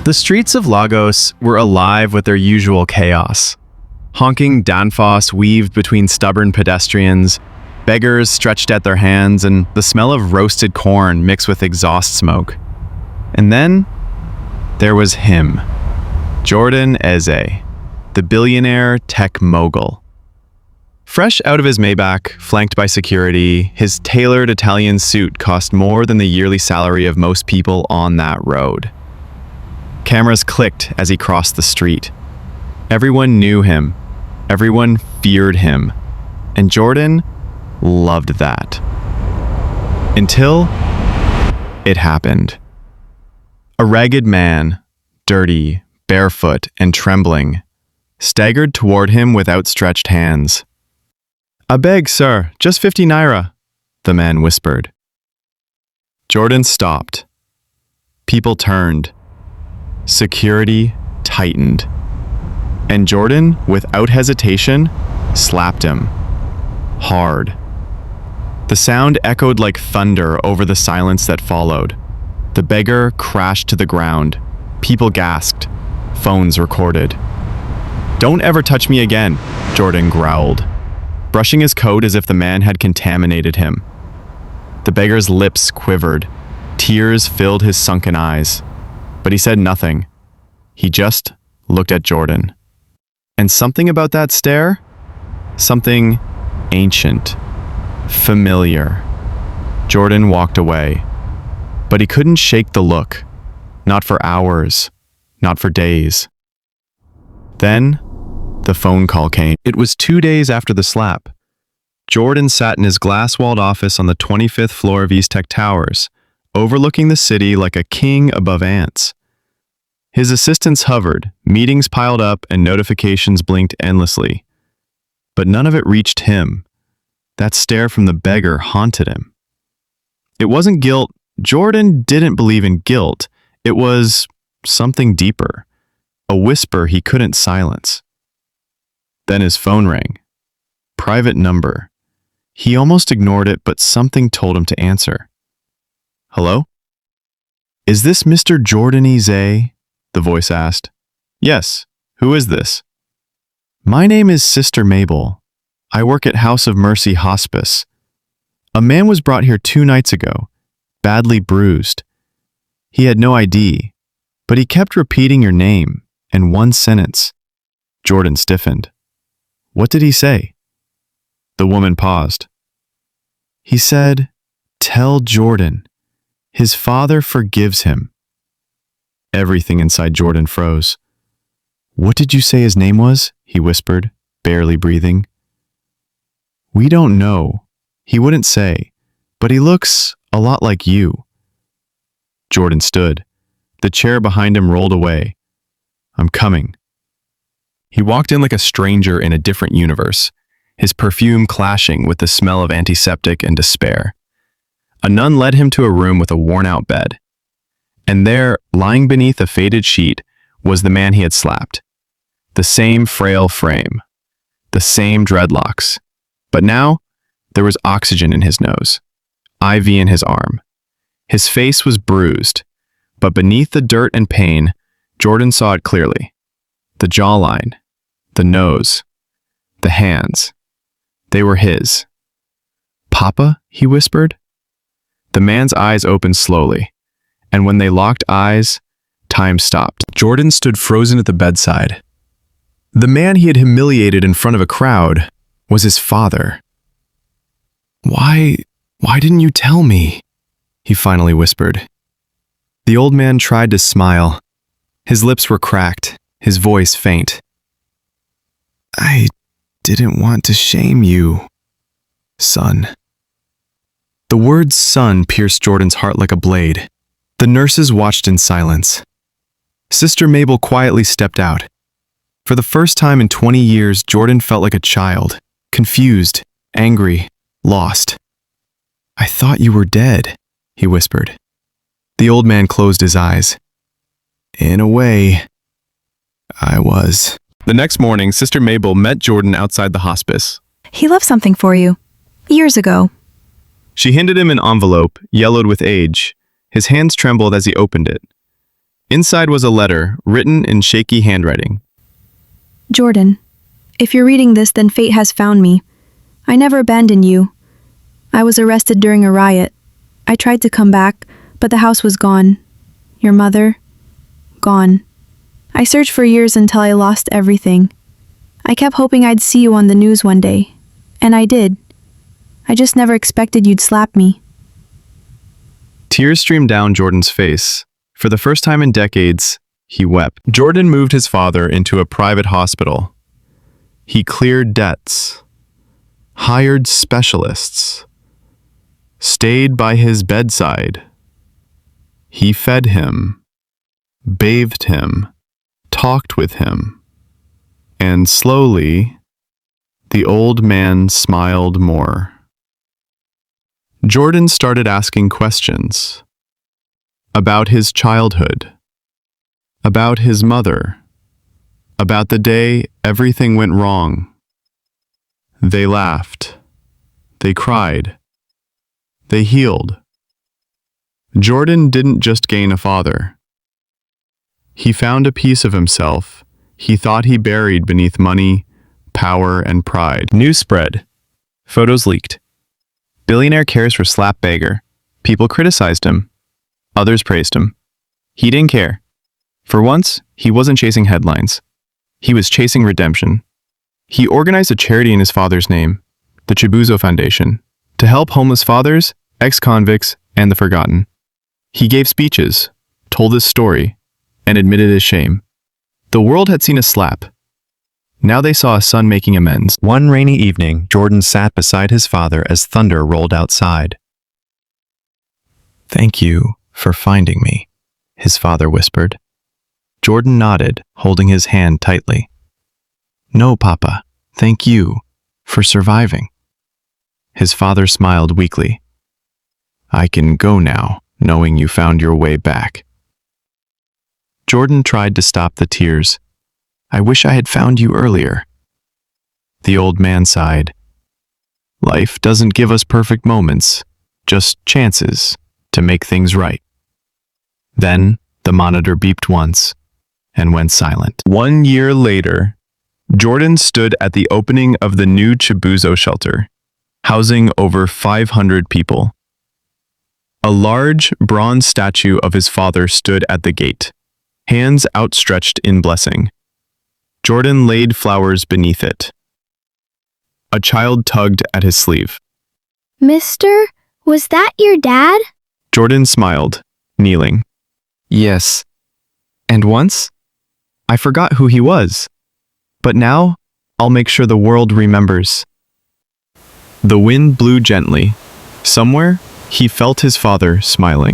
The streets of Lagos were alive with their usual chaos. Honking danfos weaved between stubborn pedestrians, beggars stretched at their hands, and the smell of roasted corn mixed with exhaust smoke. And then, there was him, Jordan Eze, the billionaire tech mogul. Fresh out of his Maybach, flanked by security, his tailored Italian suit cost more than the yearly salary of most people on that road. Cameras clicked as he crossed the street. Everyone knew him. Everyone feared him. And Jordan loved that. Until it happened. A ragged man, dirty, barefoot, and trembling, staggered toward him with outstretched hands. "I beg, sir, just 50 naira," the man whispered. Jordan stopped. People turned. Security tightened. And Jordan, without hesitation, slapped him. Hard. The sound echoed like thunder over the silence that followed. The beggar crashed to the ground. People gasped. Phones recorded. "Don't ever touch me again," Jordan growled, brushing his coat as if the man had contaminated him. The beggar's lips quivered. Tears filled his sunken eyes. But he said nothing. He just looked at Jordan. And something about that stare? Something ancient, familiar. Jordan walked away. But he couldn't shake the look. Not for hours. Not for days. Then, the phone call came. It was 2 days after the slap. Jordan sat in his glass-walled office on the 25th floor of East Tech Towers, overlooking the city like a king above ants. His assistants hovered, meetings piled up, and notifications blinked endlessly. But none of it reached him. That stare from the beggar haunted him. It wasn't guilt. Jordan didn't believe in guilt. It was something deeper, a whisper he couldn't silence. Then his phone rang. Private number. He almost ignored it, but something told him to answer. "Hello? Is this Mr. Jordan Eze?" the voice asked. "Yes. Who is this?" "My name is Sister Mabel. I work at House of Mercy Hospice. A man was brought here 2 nights ago, badly bruised. He had no ID, but he kept repeating your name in one sentence." Jordan stiffened. "What did he say?" The woman paused. "He said, 'Tell Jordan. His father forgives him.'" Everything inside Jordan froze. "What did you say his name was?" he whispered, barely breathing. "We don't know. He wouldn't say, but he looks a lot like you." Jordan stood. The chair behind him rolled away. "I'm coming." He walked in like a stranger in a different universe, his perfume clashing with the smell of antiseptic and despair. A nun led him to a room with a worn-out bed. And there, lying beneath a faded sheet, was the man he had slapped. The same frail frame. The same dreadlocks. But now, there was oxygen in his nose. IV in his arm. His face was bruised. But beneath the dirt and pain, Jordan saw it clearly. The jawline. The nose. The hands. They were his. "Papa?" he whispered. The man's eyes opened slowly. And when they locked eyes, time stopped. Jordan stood frozen at the bedside. The man he had humiliated in front of a crowd was his father. Why didn't you tell me?" he finally whispered. The old man tried to smile. His lips were cracked, his voice faint. "I didn't want to shame you, son." The word son pierced Jordan's heart like a blade. The nurses watched in silence. Sister Mabel quietly stepped out. For the first time in 20 years, Jordan felt like a child, confused, angry, lost. "I thought you were dead," he whispered. The old man closed his eyes. "In a way, I was." The next morning, Sister Mabel met Jordan outside the hospice. "He left something for you. Years ago." She handed him an envelope, yellowed with age. His hands trembled as he opened it. Inside was a letter, written in shaky handwriting. Jordan, if you're reading this, then fate has found me. I never abandoned you. I was arrested during a riot. I tried to come back, but the house was gone. Your mother? Gone. I searched for years until I lost everything. I kept hoping I'd see you on the news one day. And I did. I just never expected you'd slap me. Tears streamed down Jordan's face. For the first time in decades, he wept. Jordan moved his father into a private hospital. He cleared debts, hired specialists, stayed by his bedside. He fed him, bathed him, talked with him, and slowly, the old man smiled more. Jordan started asking questions about his childhood, about his mother, about the day everything went wrong. They laughed, they cried, they healed. Jordan didn't just gain a father. He found a piece of himself he thought he buried beneath money, power, and pride. News spread. Photos leaked. Billionaire cares for slap Beggar. People criticized him. Others praised him. He didn't care. For once, he wasn't chasing headlines. He was chasing redemption. He organized a charity in his father's name, the Chibuzo Foundation, to help homeless fathers, ex-convicts, and the forgotten. He gave speeches, told his story, and admitted his shame. The world had seen a slap. Now they saw a son making amends. One rainy evening, Jordan sat beside his father as thunder rolled outside. "Thank you for finding me," his father whispered. Jordan nodded, holding his hand tightly. "No, Papa, thank you for surviving." His father smiled weakly. "I can go now, knowing you found your way back." Jordan tried to stop the tears. "I wish I had found you earlier." The old man sighed. "Life doesn't give us perfect moments, just chances to make things right." Then the monitor beeped once and went silent. 1 year later, Jordan stood at the opening of the new Chibuzo shelter, housing over 500 people. A large bronze statue of his father stood at the gate, hands outstretched in blessing. Jordan laid flowers beneath it. A child tugged at his sleeve. "Mister, was that your dad?" Jordan smiled, kneeling. "Yes. And once, I forgot who he was. But now, I'll make sure the world remembers." The wind blew gently. Somewhere, he felt his father smiling.